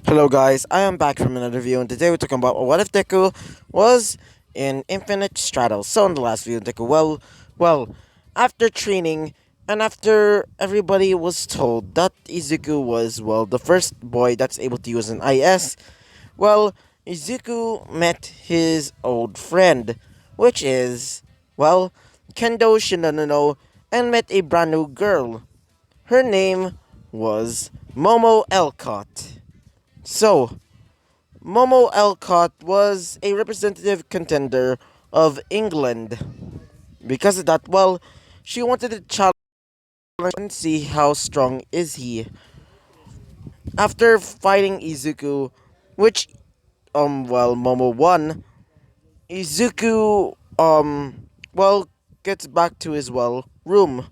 Hello guys, I am back from another video and today we're talking about what if Deku was in Infinite Stratos. So in the last video, Deku, after training and after everybody was told that Izuku was, the first boy that's able to use an IS, well, Izuku met his old friend, which is, Kendo Shinano, and met a brand new girl. Her name was Momo Elcott. So, Momo Elcott was a representative contender of England. Because of that, she wanted to challenge and see how strong is he. After fighting Izuku, which Momo won, Izuku gets back to his room.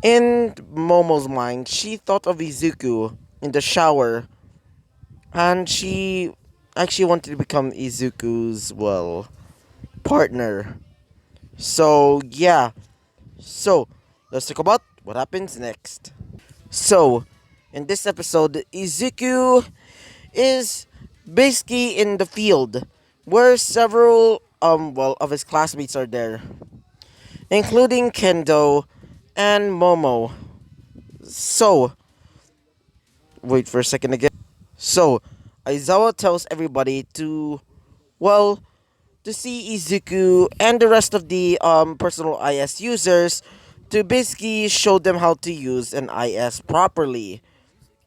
In Momo's mind, she thought of Izuku in the shower and she actually wanted to become Izuku's partner. So yeah. So let's talk about what happens next. So in this episode, Izuku is basically in the field where several of his classmates are there, including Kendo and Momo. So wait for a second again. So Aizawa tells everybody well to see Izuku and the rest of the personal IS users to basically show them how to use an IS properly,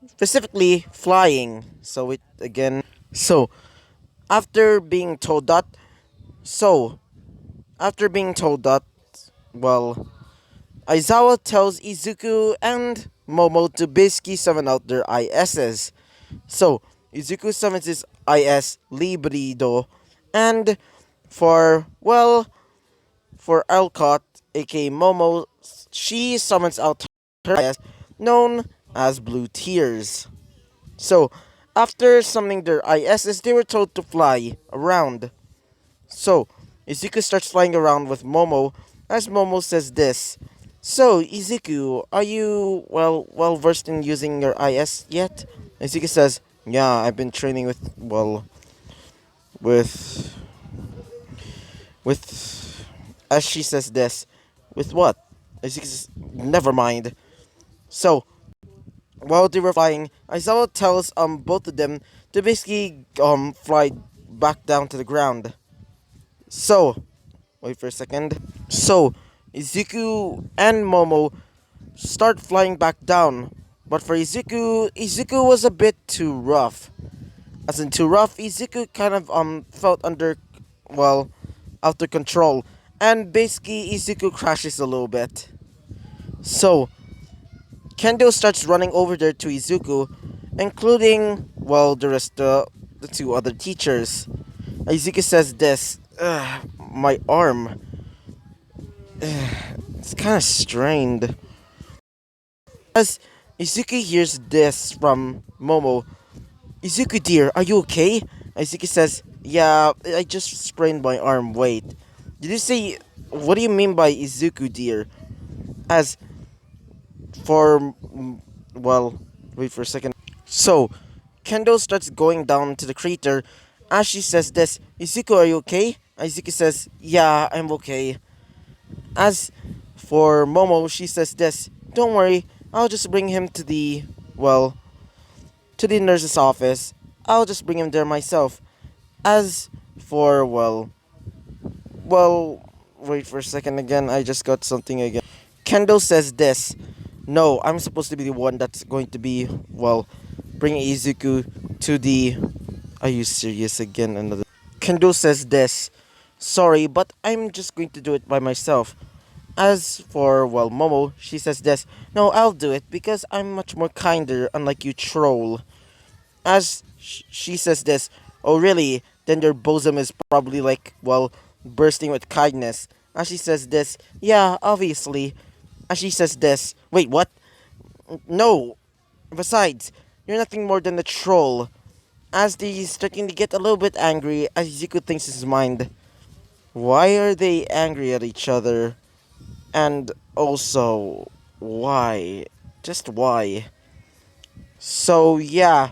specifically flying. So after being told that, so after being told that, well, Aizawa tells Izuku and Momo to basically summon out their ISs. So Izuku summons his IS Librido, and for for Alcott, aka Momo, she summons out her IS known as Blue Tears. So, after summoning their ISs, they were told to fly around. So, Izuku starts flying around with Momo, as Momo says this. So, Izuku, are you, well versed in using your IS yet? Izuku says, yeah, I've been training with, with, as she says this, with what? Izuku says, never mind. So, while they were flying, Aizawa tells both of them to basically fly back down to the ground. So, wait for a second. So, Izuku and Momo start flying back down. But for Izuku was a bit too rough. As in too rough, Izuku kind of felt well out of control. And basically Izuku crashes a little bit. So, Kendo starts running over there to Izuku, including, the two other teachers. Izuku says this, my arm, it's kind of strained. As Izuku hears this from Momo, Izuku dear, are you okay? Izuku says, yeah, I just sprained my arm, wait. Did you say, what do you mean by Izuku dear? As for, wait for a second. So, Kendo starts going down to the crater. As she says this, Izuku, are you okay? Izuku says, yeah, I'm okay. As for Momo, she says this, don't worry, I'll just bring him to to the nurse's office. I'll just bring him there myself. As for, wait for a second again, I just got something again. Kendo says this, no, I'm supposed to be the one that's going to be, bringing Izuku to the... Are you serious again? Another... Kendo says this, sorry, but I'm just going to do it by myself. As for, Momo, she says this, no, I'll do it because I'm much more kinder, unlike you troll. As she says this, oh really? Then your bosom is probably bursting with kindness. As she says this, yeah, obviously. As she says this, wait, what? No. Besides, you're nothing more than a troll. As he's starting to get a little bit angry, as Izuku thinks in his mind, why are they angry at each other? And also, why? Just why? So, yeah.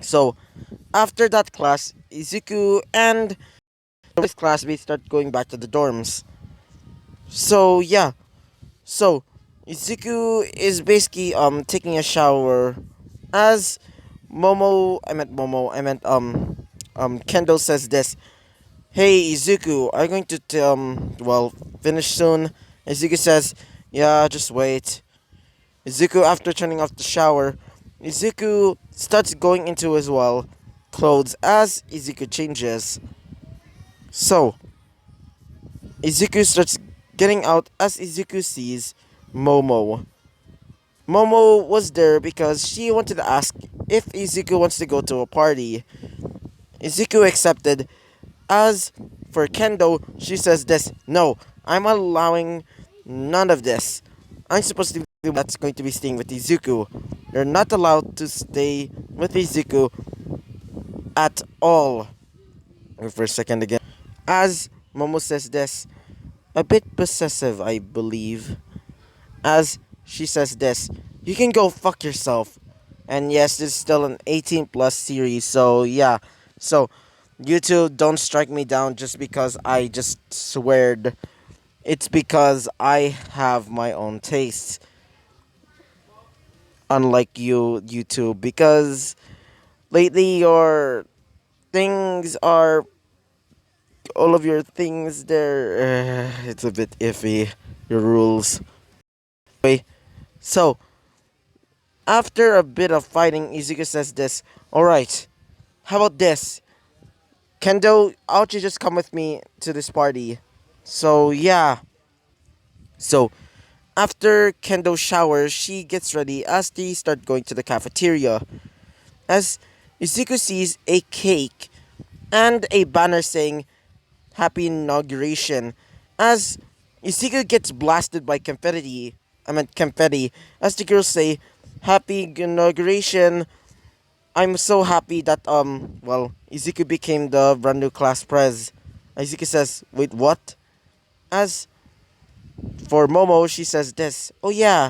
So after that class, Izuku and his classmates start going back to the dorms. So yeah, so Izuku is basically taking a shower as Kendo says this. Hey Izuku, are you going to finish soon? Izuku says, yeah, just wait. Izuku, after turning off the shower, Izuku starts going into his clothes as Izuku changes. So Izuku starts getting out as Izuku sees Momo. Momo was there because she wanted to ask if Izuku wants to go to a party. Izuku accepted. As for Kendo, she says this, no, I'm allowing none of this. I'm supposed to be the one that's going to be staying with Izuku. You're not allowed to stay with Izuku at all. Wait for a second again. As Momo says this, a bit possessive, I believe. As she says this, you can go fuck yourself. And yes, this is still an 18 plus series, so yeah. So, you two don't strike me down just because I just sweared. It's because I have my own tastes. Unlike you two. Because lately your things are. All of your things there. It's a bit iffy. Your rules. Anyway, so, after a bit of fighting, Izuku says this. Alright, how about this? Kendo, why don't you just come with me to this party? So, yeah. So, after Kendo showers, she gets ready as they start going to the cafeteria. As Izuku sees a cake and a banner saying Happy Inauguration. As Izuku gets blasted by confetti. As the girls say, Happy Inauguration. I'm so happy that Izuku became the brand new class prez. Izuku says, wait, what? As for Momo, she says this. Oh yeah,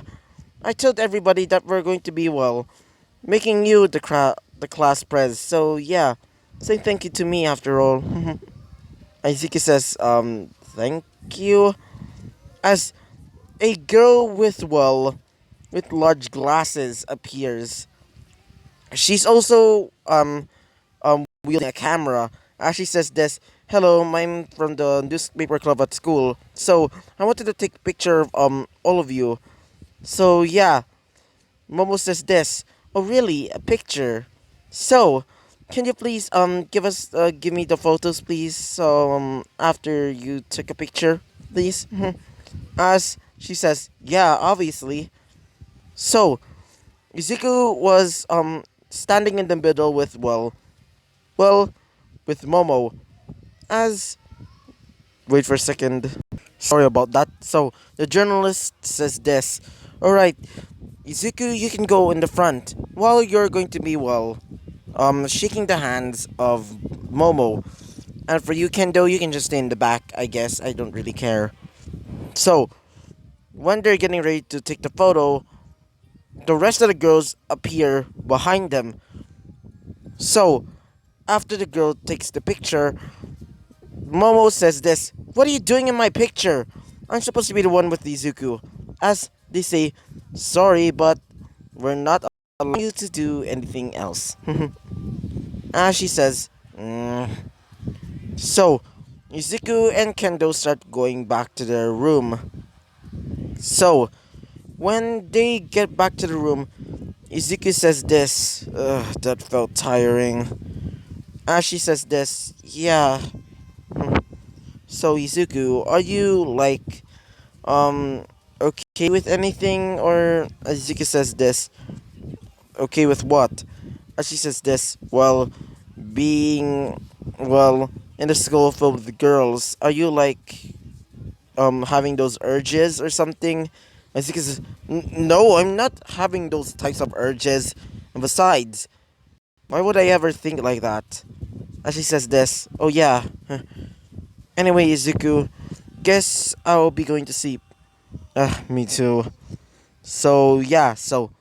I told everybody that we're going to be making you the class prez. So yeah, say thank you to me after all. Izuku says, thank you. As a girl with large glasses appears. She's also wielding a camera. As she says this, hello, I'm from the newspaper club at school. So I wanted to take a picture of all of you. So yeah, Momo says this. Oh really? A picture? So, can you please give me the photos please? So after you took a picture, please. As she says, yeah, obviously. So, Izuku was standing in the middle with well with Momo. As wait for a second. Sorry about that. So the journalist says this. Alright, Izuku, you can go in the front while you're going to be shaking the hands of Momo. And for you, Kendo, you can just stay in the back, I guess. I don't really care. So, when they're getting ready to take the photo, the rest of the girls appear behind them. So, after the girl takes the picture, Momo says this, what are you doing in my picture? I'm supposed to be the one with Izuku. As they say, sorry, but we're not allowing you to do anything else. As she says, So, Izuku and Kendo start going back to their room. So, when they get back to the room, Izuku says this, that felt tiring. As she says this, yeah. So, Izuku, are you okay with anything? Or Izuku says this, okay with what? As she says this, being, in the school filled with girls, are you having those urges or something? Izuku says, no, I'm not having those types of urges. And besides, why would I ever think like that? As she says this, oh yeah. Anyway, Izuku, guess I'll be going to sleep. Me too. So yeah, so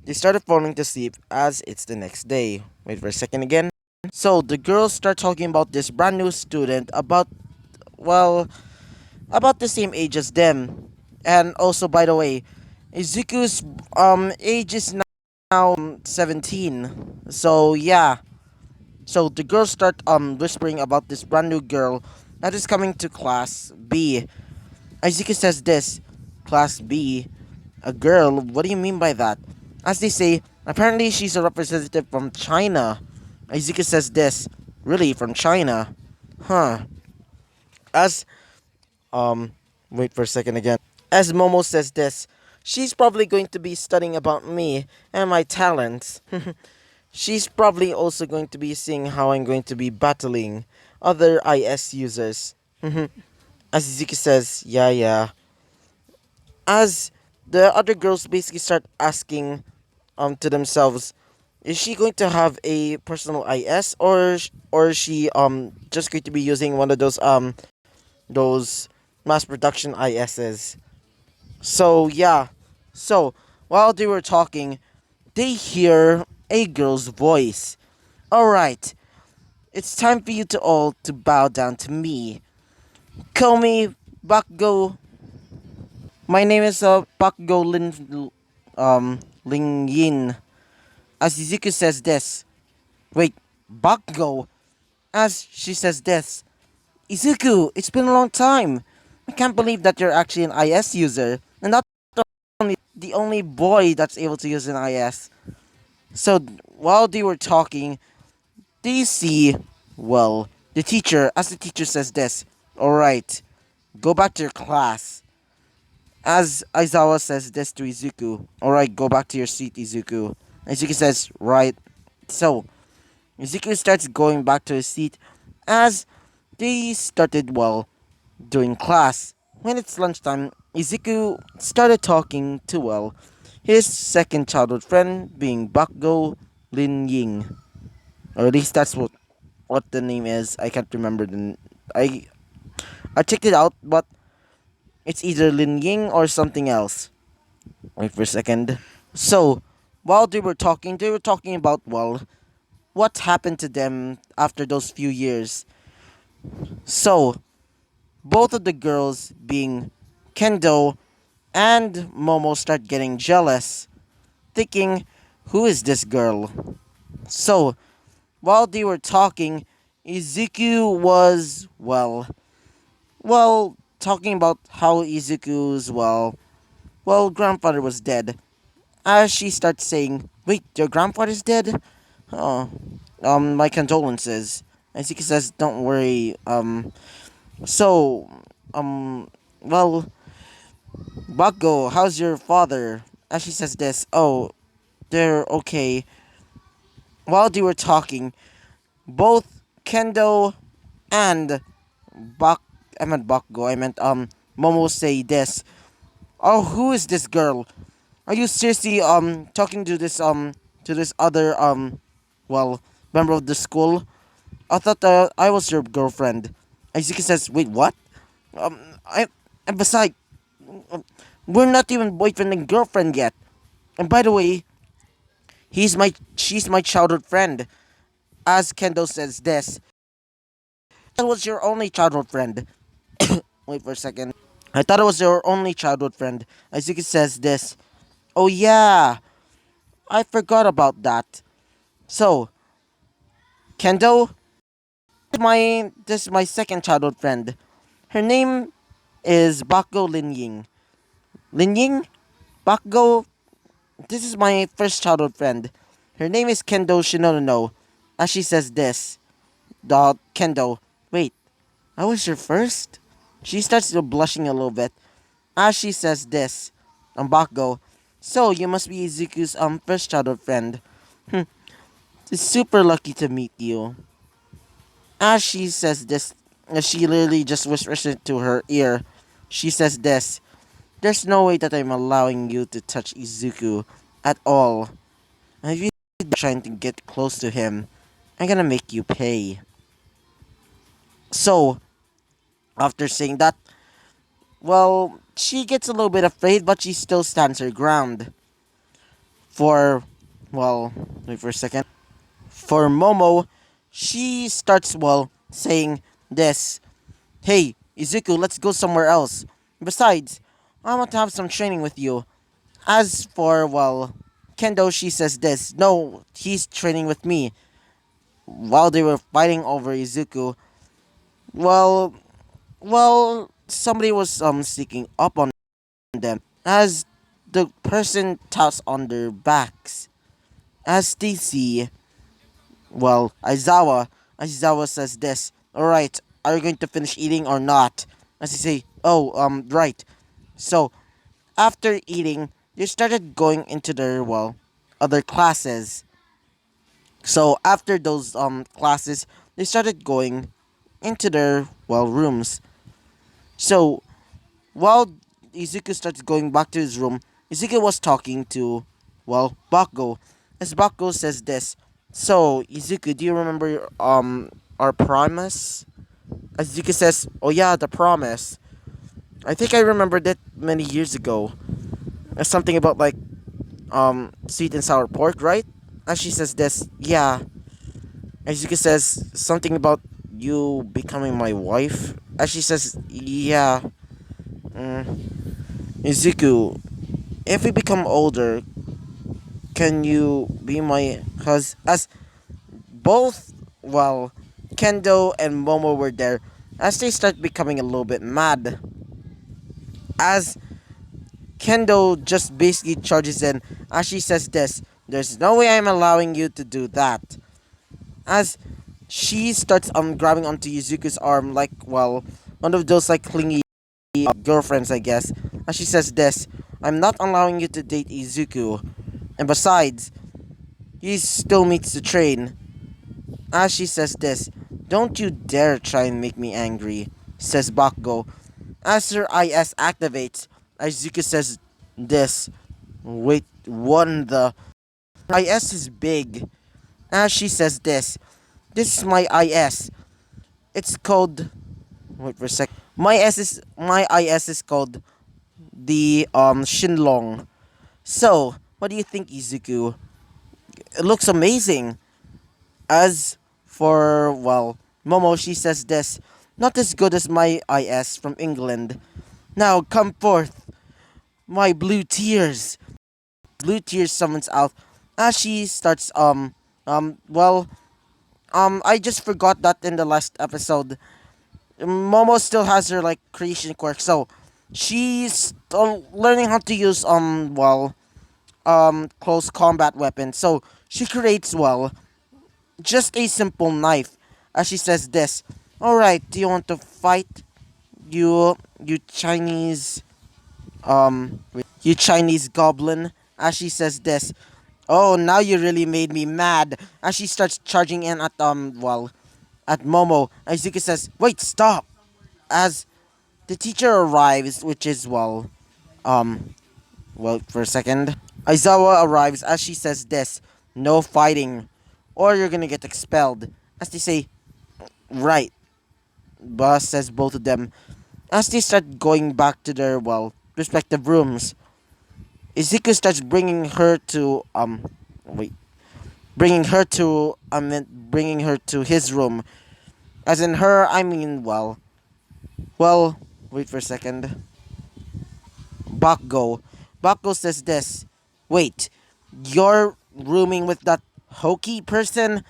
They started falling to sleep as it's the next day. Wait for a second again. So the girls start talking about this brand new student about, well, about the same age as them. And also, by the way, Izuku's age is now 17. So yeah. So the girls start whispering about this brand new girl that is coming to class B. Izuku says this, class B, a girl, what do you mean by that? As they say, apparently she's a representative from China. Izuku says this, really from China? Huh. As um wait for a second again. As Momo says this, she's probably going to be studying about me and my talents. She's probably also going to be seeing how I'm going to be battling other IS users. As Izuki says, yeah, yeah. As the other girls basically start asking to themselves, is she going to have a personal IS, or is she just going to be using one of those mass production ISs? So yeah. So while they were talking, they hear a girl's voice. Alright, it's time for you to all to bow down to me. Call me Bakugo. My name is Bakugo Ling Yin. As Izuku says this. Wait, Bakugo? As she says this. Izuku, it's been a long time. I can't believe that you're actually an IS user. And not the only boy that's able to use an IS. So while they were talking, they see, well, the teacher, as the teacher says this. Alright, go back to your class. As Aizawa says this to Izuku. Alright, go back to your seat, Izuku. Izuku says, right. So, Izuku starts going back to his seat as they started, well, doing class. When it's lunchtime, Izuku started talking to, well, his second childhood friend being Bakugo Lin Ying. Or at least that's what the name is. I can't remember I checked it out, but it's either Lin Ying or something else. Wait for a second. So, while they were talking about, well, what happened to them after those few years. So, both of the girls, being Kendo and Momo, start getting jealous, thinking, who is this girl? So, while they were talking, Izuku was, well, talking about how Izuku's, grandfather was dead. As she starts saying, wait, your grandfather's dead? Oh, my condolences. Izuku says, don't worry, so, um, well, Bakugo, how's your father? As she says this, oh, they're okay. While they were talking, both Kendo and I meant Bakugo, I meant, Momo say this. Oh, who is this girl? Are you seriously, talking to this other, well, member of the school? I thought I was your girlfriend. Izuki says, wait, what? Um, I, and besides, we're not even boyfriend and girlfriend yet. And by the way, she's my childhood friend. As Kendo says this, that was your only childhood friend. Wait for a second. I thought it was your only childhood friend. Izuki says this. Oh yeah, I forgot about that. So, Kendo, this is my second childhood friend. Her name is Bakugo Lin Ying. Lin Ying? Bakugo, this is my first childhood friend. Her name is Kendo Shinono. As she says this, the Kendo, wait, I was your first? She starts blushing a little bit. As she says this, Bakugo, so you must be Izuku's first childhood friend. It's super lucky to meet you. As she says this, she literally just whispers it to her ear. She says this, there's no way that I'm allowing you to touch Izuku at all. If you trying to get close to him, I'm gonna make you pay. So, after saying that, well, she gets a little bit afraid, but she still stands her ground. For, well, wait for a second. For Momo, she starts, well, saying this. Hey, Izuku, let's go somewhere else. Besides, I want to have some training with you. As for, well, Kendo, she says this. No, he's training with me. While they were fighting over Izuku, well, somebody was sneaking up on them as the person taps on their backs. As they see, well, Aizawa says this. Alright, are you going to finish eating or not? As they say, oh, right. So, after eating, they started going into their, well, other classes. So, after those classes, they started going into their, well, rooms. So, while Izuku starts going back to his room, Izuku was talking to, well, Bakugo. As Bakugo says this, so, Izuku, do you remember our promise? As Izuku says, oh yeah, the promise. I think I remembered it many years ago. Something about like sweet and sour pork, right? As she says this, yeah. As Izuku says something about you becoming my wife. As she says, yeah. Izuku, if we become older, can you be my husband? As both, well, Kendo and Momo were there, as they start becoming a little bit mad, as Kendo just basically charges in, as she says this, there's no way I'm allowing you to do that. As she starts grabbing onto Yuzuku's arm like, well, one of those like clingy girlfriends, I guess. As she says this, I'm not allowing you to date Izuku. And besides, he still needs to train. As she says this, don't you dare try and make me angry, says Bakugo. As her IS activates, Izuku says this. Wait, what the? IS is big. As she says this is my IS. It's called. Wait for a sec. My IS is called the Shinlong. So, what do you think, Izuku? It looks amazing. As for, well, Momo, she says this. Not as good as my IS from England. Now come forth, my blue tears. Blue tears summons out as she starts well I just forgot that in the last episode. Momo still has her like creation quirk, so she's still learning how to use close combat weapons. So she creates just a simple knife. As she says this, alright, do you want to fight? You Chinese you Chinese goblin. As she says this, oh, now you really made me mad. As she starts charging in at at Momo, Izuku says, wait, stop. As the teacher arrives, which is for a second. Aizawa arrives as she says this, no fighting, or you're gonna get expelled. As they say, right, boss, says both of them. As they start going back to their, respective rooms, Izuku starts wait, bringing her to his room. As in her, I mean, wait for a second. Bakugo. Bakugo says this. Wait, you're rooming with that hokey person?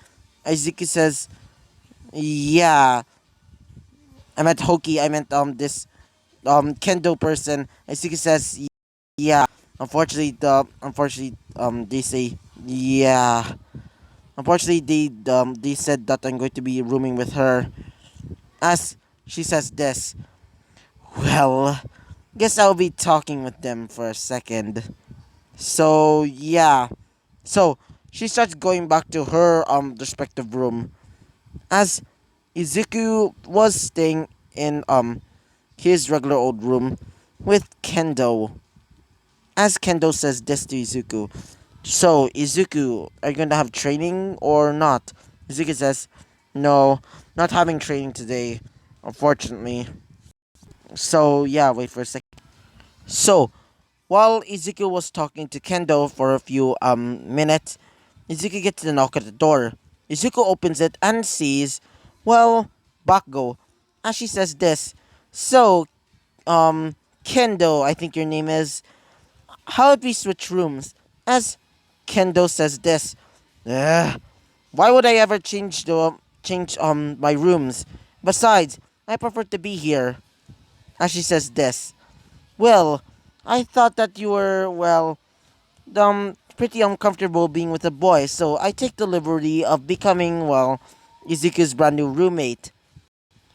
Izuku says, yeah. I meant hokey. I meant this kendo person. Izuku says, yeah. Unfortunately, they say, yeah. Unfortunately, they said that I'm going to be rooming with her. As she says this, well, guess I'll be talking with them for a second. So yeah, so she starts going back to her respective room. As Izuku was staying in his regular old room with Kendo. As Kendo says this to Izuku, so Izuku, are you going to have training or not? Izuku says, no, not having training today, unfortunately. So yeah, wait for a second. So While Izuku was talking to Kendo for a few minutes, Izuku gets a knock at the door. Izuku opens it and sees, well, Bakugo. As she says this, so, Kendo, I think your name is, how would we switch rooms? As Kendo says this, "Ugh, why would I ever change my rooms? Besides, I prefer to be here." As she says this, well, I thought that you were, well, pretty uncomfortable being with a boy, so I take the liberty of becoming, well, Izuku's brand new roommate.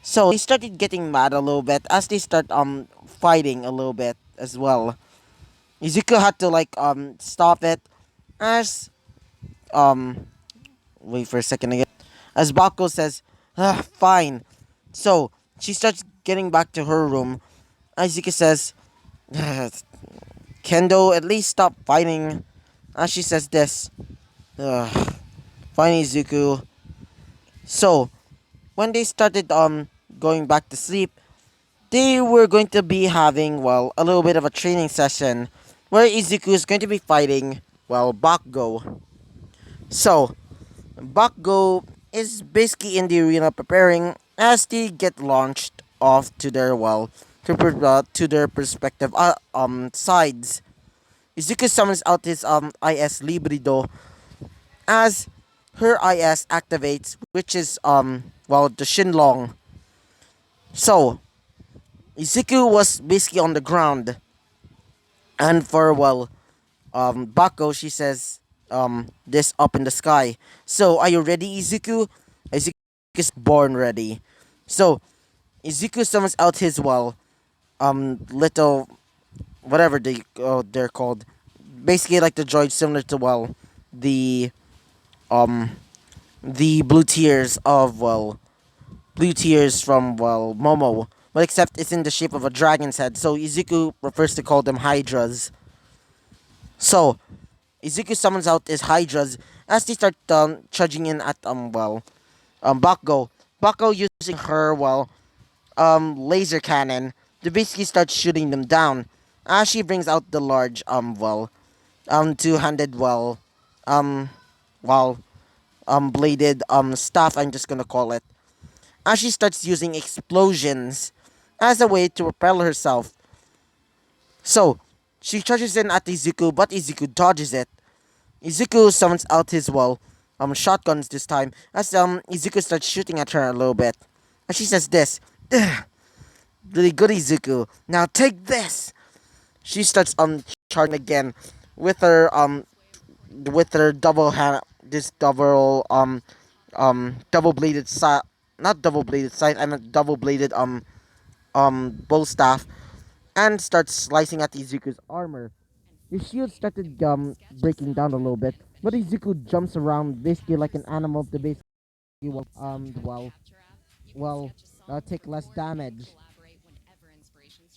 So they started getting mad a little bit as they start fighting a little bit as well. Izuku had to like stop it as um wait for a second again. As Bako says, fine. So she starts getting back to her room. Izuku says, Kendo, at least stop fighting. As she says this, fine Izuku. So when they started going back to sleep, they were going to be having, well, a little bit of a training session where Izuku is going to be fighting, well, Bakugo. So Bakugo is basically in the arena preparing as they get launched off to their, well, to their respective sides. Izuku summons out his IS Librido as her IS activates, which is well, the Shinlong. So Izuku was basically on the ground, and for, well, Bako, she says this up in the sky. So are you ready, Izuku? Izuku is born ready. So Izuku summons out his, well, little, whatever they're called, basically like the droid similar to, well, the um the blue tears of, well, blue tears from, well, Momo, but except it's in the shape of a dragon's head. So Izuku prefers to call them Hydras. So Izuku summons out his Hydras as they start charging in at Bakugo. Bakugo using her, well, laser cannon to basically start shooting them down. As she brings out the large two-handed, well, um well bladed staff, I'm just gonna call it. As she starts using explosions as a way to propel herself. So she charges in at Izuku, but Izuku dodges it. Izuku summons out his, well, shotguns this time as Izuku starts shooting at her a little bit. And she says this, "Ugh, really good, Izuku. Now take this." She starts charging again with her double hand, this double bladed side, not double bladed side, I meant double bladed bow staff, and starts slicing at Izuku's armor. His shield started breaking down a little bit, but Izuku jumps around basically like an animal to basically, well take less damage.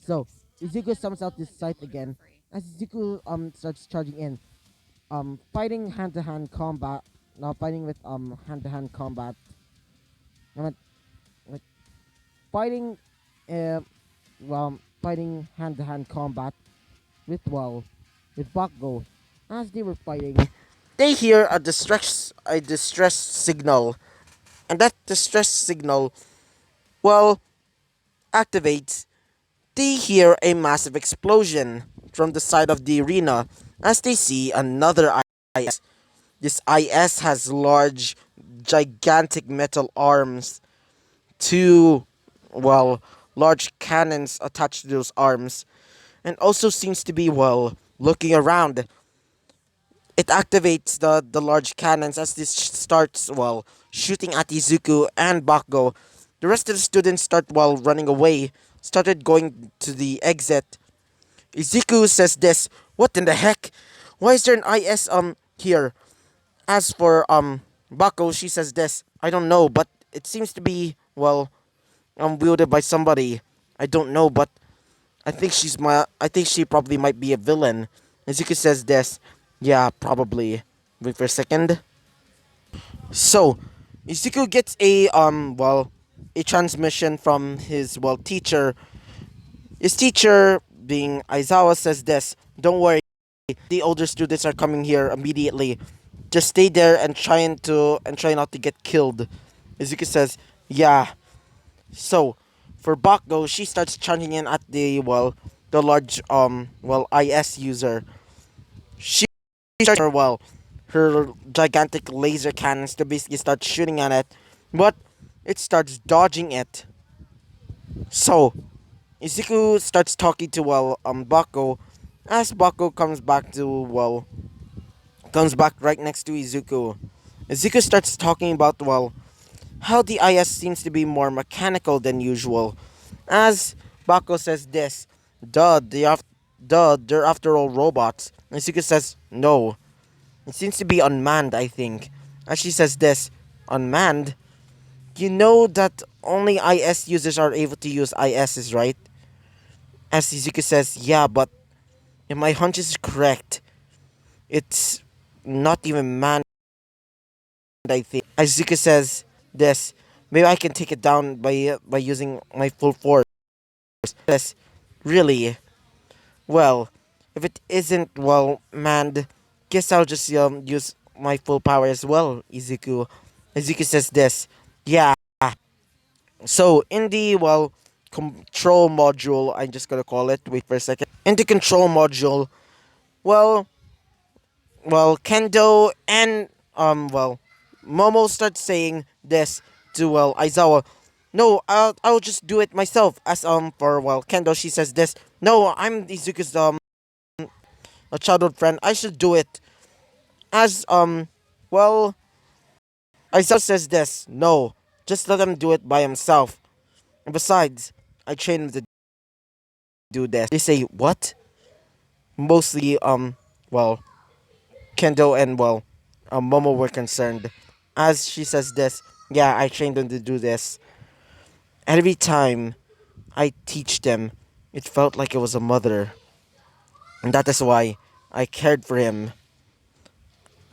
So Izuku summons out this scythe again as Izuku starts charging in, fighting hand to hand combat, not fighting with hand to hand combat. I meant like fighting, uh, fighting hand to hand combat with, well, with Bakugo. As they were fighting, they hear a distress signal, and that distress signal, well, activates. They hear a massive explosion from the side of the arena as they see another IS. This IS has large, gigantic metal arms, two, well, large cannons attached to those arms, and also seems to be, well, looking around. It activates the large cannons as this starts, well, shooting at Izuku and Bakugo. The rest of the students start, well, running away, started going to the exit. Izuku says this, "What in the heck? Why is there an IS here?" As for Bako, she says this, "I don't know, but it seems to be, well, wielded by somebody. I don't know, but I think she probably might be a villain." Izuku says this, "Yeah, probably." Wait for a second. So, Izuku gets a transmission from his, well, teacher. His teacher being Aizawa says this, don't worry, the older students are coming here immediately. Just stay there and try not to get killed. Izuku says, yeah. So, for Bakugo, she starts charging in at the large IS user. She starts her gigantic laser cannons to basically start shooting at it, but it starts dodging it. So, Izuku starts talking to Bakugo as Bakugo comes back right next to Izuku. Izuku starts talking about how the IS seems to be more mechanical than usual. As Bako says this, they're after all robots. Izuku says, no, it seems to be unmanned, I think. As she says this, unmanned? You know that only IS users are able to use ISs, right? As Izuku says, yeah, but if my hunch is correct, it's not even manned, I think. As Izuku says this, maybe I can take it down by using my full force. Says, really? Well, if it isn't manned, guess I'll just use my full power as well, Izuku. Izuku says this. Yeah. So in the control module, I'm just gonna call it. Wait for a second. In the control module, well Kendo and Momo start saying this to Aizawa. No, I'll just do it myself. As for Kendo, she says this. No, I'm Izuku's a childhood friend. I should do it. As well Aizawa says this. No, just let him do it by himself. And besides, I trained him to do this. They say what? Mostly well Kendo and Momo were concerned. As she says this, yeah, I trained them to do this. Every time I teach them, it felt like it was a mother. And that is why I cared for him.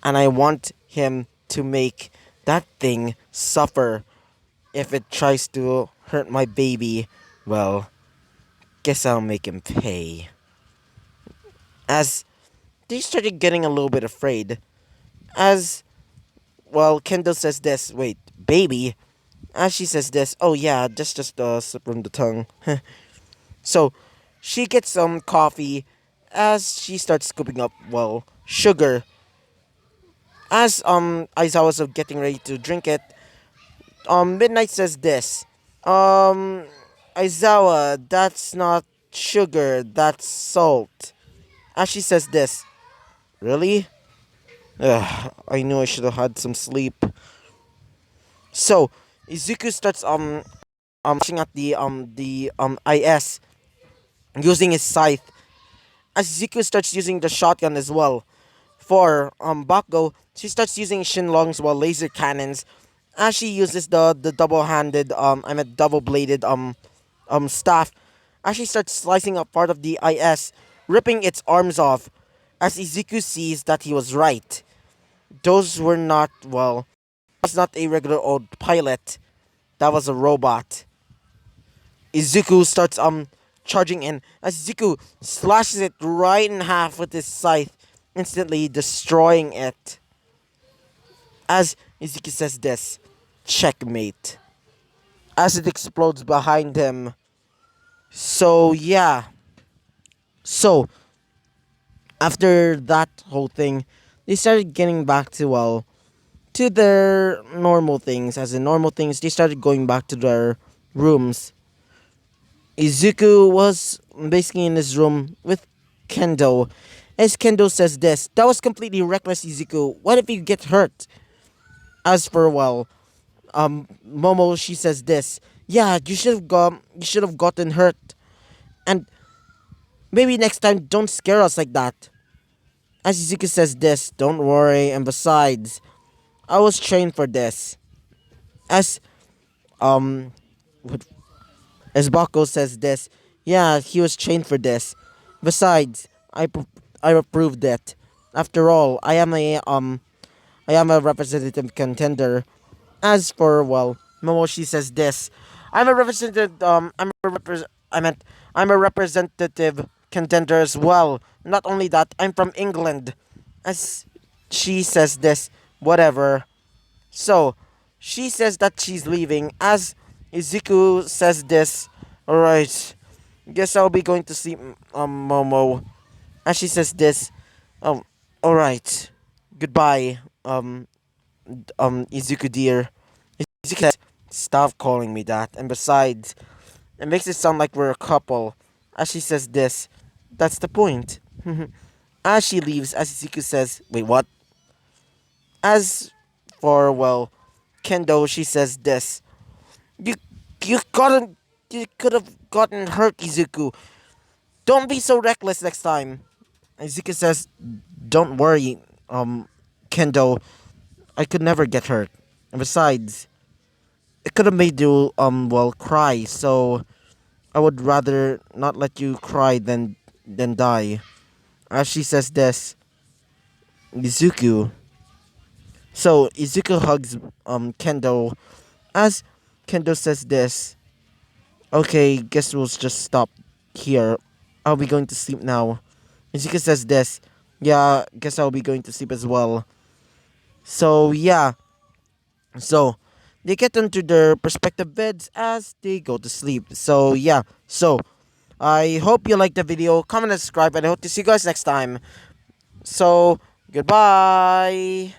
And I want him to make that thing suffer if it tries to hurt my baby. Well, guess I'll make him pay. As they started getting a little bit afraid. As Kendall says this, wait, baby? As she says this, oh yeah, just slip from the tongue. So, she gets some coffee as she starts scooping up, sugar. As Aizawa's getting ready to drink it, Midnight says this. Um Aizawa, that's not sugar, that's salt. As she says this, really? Ugh, I knew I should have had some sleep. So, Izuku starts pushing at the IS using his scythe. As Izuku starts using the shotgun as well. For Bakugo, she starts using Shinlong's laser cannons. As she uses the double-handed double-bladed staff. As she starts slicing up part of the IS, ripping its arms off. As Izuku sees that he was right. Those were not was not a regular old pilot. That was a robot. Izuku starts charging in as Izuku slashes it right in half with his scythe, instantly destroying it. As Izuku says this, checkmate. As it explodes behind him. So yeah. So after that whole thing, they started getting back to to their normal things. As in normal things, they started going back to their rooms. Izuku was basically in his room with Kendo. As Kendo says this, that was completely reckless, Izuku. What if you get hurt? As for Momo, she says this. Yeah, you should have gotten hurt. And maybe next time don't scare us like that. As Izuku says this, don't worry, and besides, I was trained for this. As um what As Bako says this, yeah, he was trained for this. Besides, I approved it. After all, I am a representative contender. As for Momoshi says this, I'm a representative. I'm a representative contender as well. Not only that, I'm from England. As she says this, whatever. So, she says that she's leaving. As Izuku says this, alright, guess I'll be going to see Momo. As she says this, um, alright, goodbye, Izuku dear. Izuku says, stop calling me that. And besides, it makes it sound like we're a couple. As she says this, that's the point. As she leaves, as Izuku says, wait, what? As for, well, Kendo, she says this. You, you gotten, you could have gotten hurt, Izuku. Don't be so reckless next time. Izuku says, don't worry, Kendo. I could never get hurt. And besides, it could have made you, well, cry. So I would rather not let you cry than die. As she says this, Izuku. So Izuku hugs Kendo. As Kendo says this, okay, guess we'll just stop here. I'll be going to sleep now. Izuku says this, yeah, guess I'll be going to sleep as well. So yeah, so they get into their respective beds as they go to sleep. So yeah, so I hope you liked the video. Comment and subscribe, and I hope to see you guys next time. So goodbye.